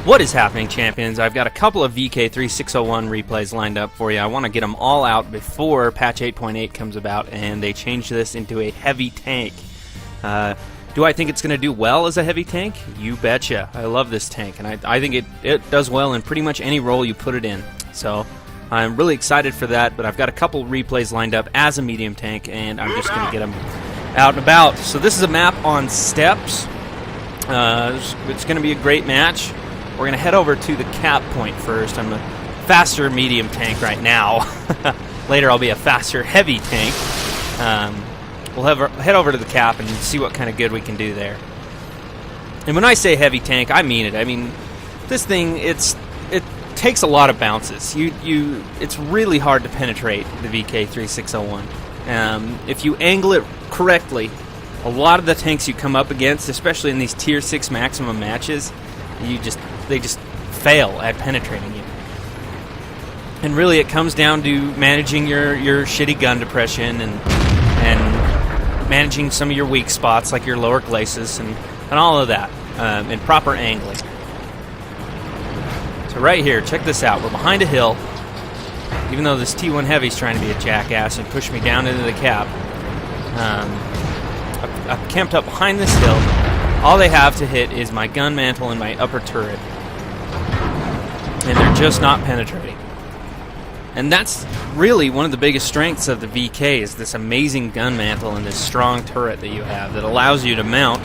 What is happening, champions? I've got a couple of VK3601 replays lined up for you. I want to get them all out before patch 8.8 comes about, and they change this into a heavy tank. Do I think it's going to do well as a heavy tank? You betcha. I love this tank, and I think it does well in pretty much any role you put it in. So I'm really excited for that, but I've got a couple replays lined up as a medium tank, and I'm just going to get them out and about. So this is a map on steps. It's going to be a great match. We're going to head over to the cap point first. I'm a faster medium tank right now. Later I'll be a faster heavy tank. We'll head over to the cap and see what kind of good we can do there. And when I say heavy tank, I mean it. I mean, this thing, it takes a lot of bounces. It's really hard to penetrate the VK3601. If you angle it correctly, a lot of the tanks you come up against, especially in these tier 6 maximum matches, they just fail at penetrating you. And really it comes down to managing your shitty gun depression and managing some of your weak spots like your lower glacis and all of that, and proper angling. So right here, check this out. We're behind a hill. Even though this T1 Heavy's trying to be a jackass and push me down into the cap, I've camped up behind this hill. All they have to hit is my gun mantle and my upper turret. And they're just not penetrating. And that's really one of the biggest strengths of the VK, is this amazing gun mantle and this strong turret that you have that allows you to mount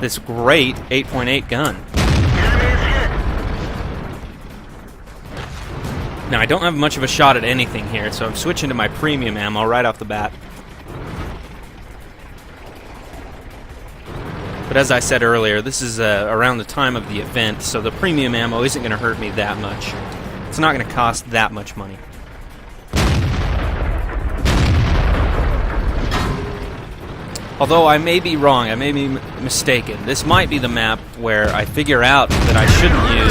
this great 8.8 gun. Now, I don't have much of a shot at anything here, so I'm switching to my premium ammo right off the bat. But as I said earlier, this is around the time of the event, so the premium ammo isn't going to hurt me that much. It's not going to cost that much money. Although I may be wrong, I may be mistaken. This might be the map where I figure out that I shouldn't use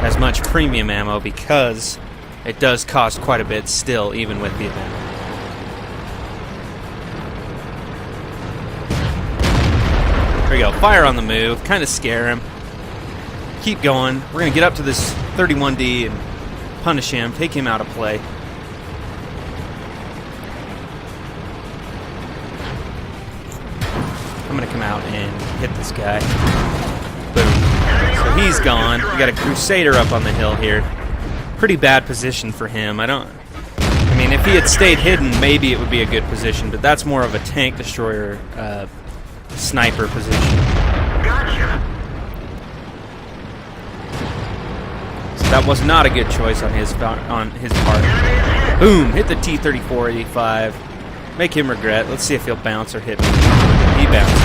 as much premium ammo because it does cost quite a bit still, even with the event. There we go, fire on the move, kind of scare him. Keep going. We're going to get up to this 31D and punish him, take him out of play. I'm going to come out and hit this guy. Boom. So he's gone. We got a Crusader up on the hill here. Pretty bad position for him. I mean, if he had stayed hidden, maybe it would be a good position, but that's more of a tank destroyer sniper position. Gotcha. So that was not a good choice on his part. Boom! Hit the T-34-85. Make him regret. Let's see if he'll bounce or hit me. He bounces.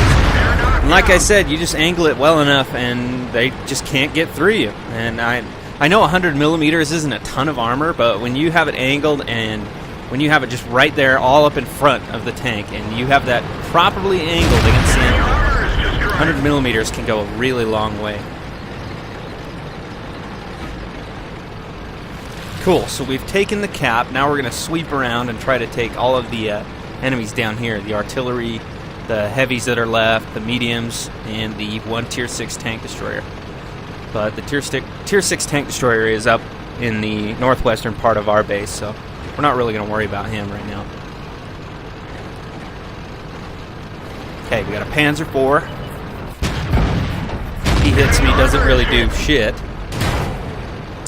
And like I said, you just angle it well enough and they just can't get through you. And I know 100 millimeters isn't a ton of armor, but when you have it angled and when you have it just right there all up in front of the tank and you have that properly angled against the enemy, 100 millimeters can go a really long way. Cool, so we've taken the cap. Now we're going to sweep around and try to take all of the enemies down here. The artillery, the heavies that are left, the mediums, and the one tier 6 tank destroyer. But the tier 6 tank destroyer is up in the northwestern part of our base, so we're not really going to worry about him right now. Okay, we got a Panzer IV. He hits me, doesn't really do shit.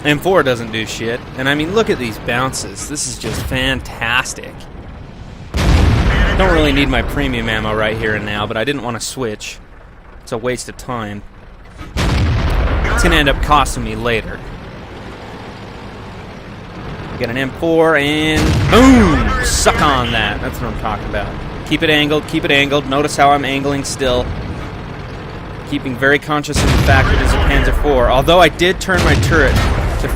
M4 doesn't do shit. And I mean, look at these bounces. This is just fantastic. Don't really need my premium ammo right here and now, but I didn't want to switch. It's a waste of time. It's going to end up costing me later. We got an M4 and boom! Suck on that. That's what I'm talking about. Keep it angled, keep it angled. Notice how I'm angling still. Keeping very conscious of the fact that it's a Panzer IV. Although I did turn my turret to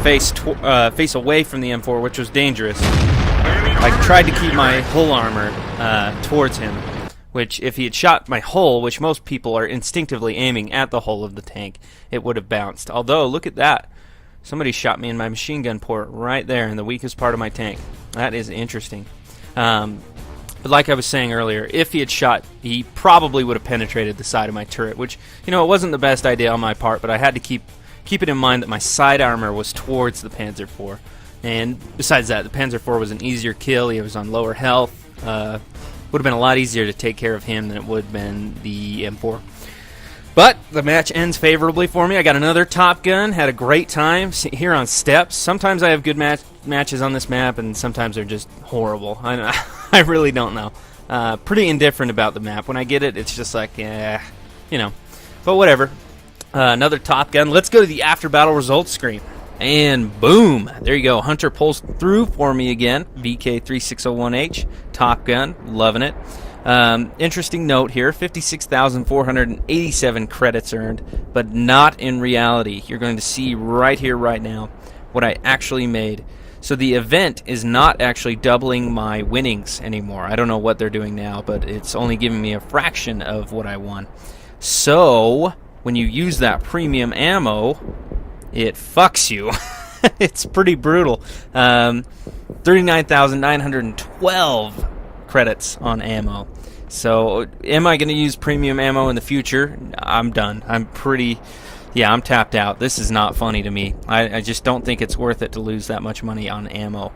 face away from the M4, which was dangerous. I tried to keep my hull armor towards him, which if he had shot my hull, which most people are instinctively aiming at the hull of the tank, it would have bounced. Although, look at that. Somebody shot me in my machine gun port right there in the weakest part of my tank. That is interesting. But like I was saying earlier, if he had shot, he probably would have penetrated the side of my turret, which, you know, it wasn't the best idea on my part, but I had to keep keeping in mind that my side armor was towards the Panzer IV. And besides that, the Panzer IV was an easier kill. He was on lower health. Would have been a lot easier to take care of him than it would have been the M4. But the match ends favorably for me. I got another Top Gun, had a great time here on Steps. Sometimes I have good matches on this map, and sometimes they're just horrible. I really don't know. Pretty indifferent about the map. When I get it, it's just like, you know. But whatever. Another Top Gun. Let's go to the after battle results screen. And boom, there you go. Hunter pulls through for me again. VK3601H, Top Gun, loving it. Interesting note here, 56,487 credits earned, but not in reality. You're going to see right here, right now, what I actually made. So the event is not actually doubling my winnings anymore. I don't know what they're doing now, but it's only giving me a fraction of what I won. So when you use that premium ammo, it fucks you. It's pretty brutal. 39,912 credits on ammo. So am I going to use premium ammo in the future? I'm done. I'm tapped out. This is not funny to me. I just don't think it's worth it to lose that much money on ammo.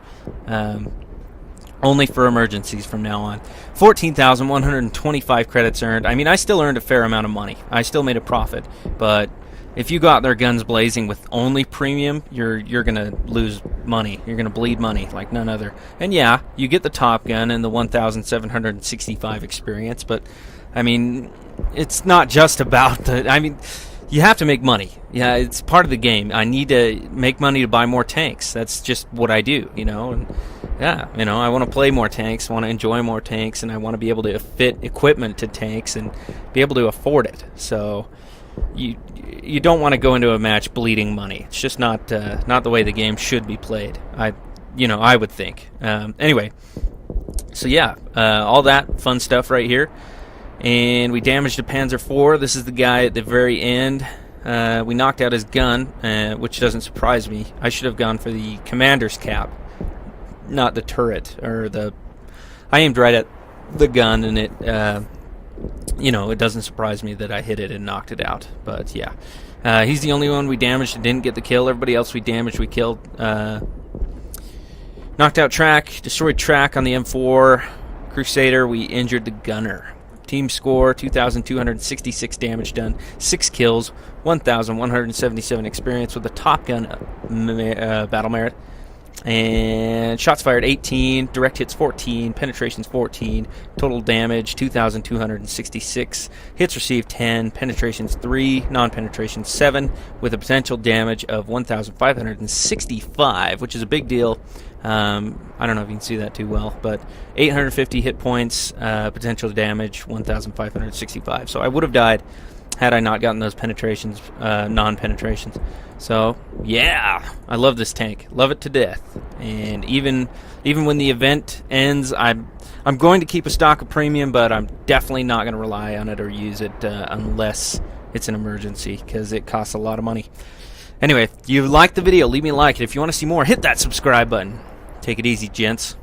Only for emergencies from now on. 14,125 credits earned. I mean, I still earned a fair amount of money. I still made a profit, but if you go out there guns blazing with only premium, you're gonna lose money. You're gonna bleed money like none other. And yeah, you get the Top Gun and the 1,765 experience, but I mean, it's not just about the. I mean, you have to make money. Yeah, it's part of the game. I need to make money to buy more tanks. That's just what I do, you know. And yeah, you know, I want to play more tanks, want to enjoy more tanks, and I want to be able to fit equipment to tanks and be able to afford it. So you don't want to go into a match bleeding money. It's just not the way the game should be played. I would think. Anyway, so yeah, all that fun stuff right here, and we damaged a Panzer IV. This is the guy at the very end. We knocked out his gun, which doesn't surprise me. I should have gone for the commander's cap, not the turret or the. I aimed right at the gun, and it. It doesn't surprise me that I hit it and knocked it out. But yeah, he's the only one we damaged and didn't get the kill. Everybody else we damaged, we killed. Knocked out Track, destroyed Track on the M4. Crusader, we injured the gunner. Team score, 2,266 damage done, 6 kills, 1,177 experience with a Top Gun battle merit. And shots fired 18, direct hits 14, penetrations 14, total damage 2,266, hits received 10, penetrations 3, non-penetrations 7, with a potential damage of 1,565, which is a big deal. I don't know if you can see that too well, but 850 hit points, potential damage 1,565. So I would have died had I not gotten those penetrations, non-penetrations. So yeah, I love this tank, love it to death. And even when the event ends, I'm going to keep a stock of premium, but I'm definitely not going to rely on it or use it unless it's an emergency, because it costs a lot of money. Anyway, if you liked the video, leave me a like, and if you want to see more, hit that subscribe button. Take it easy, gents.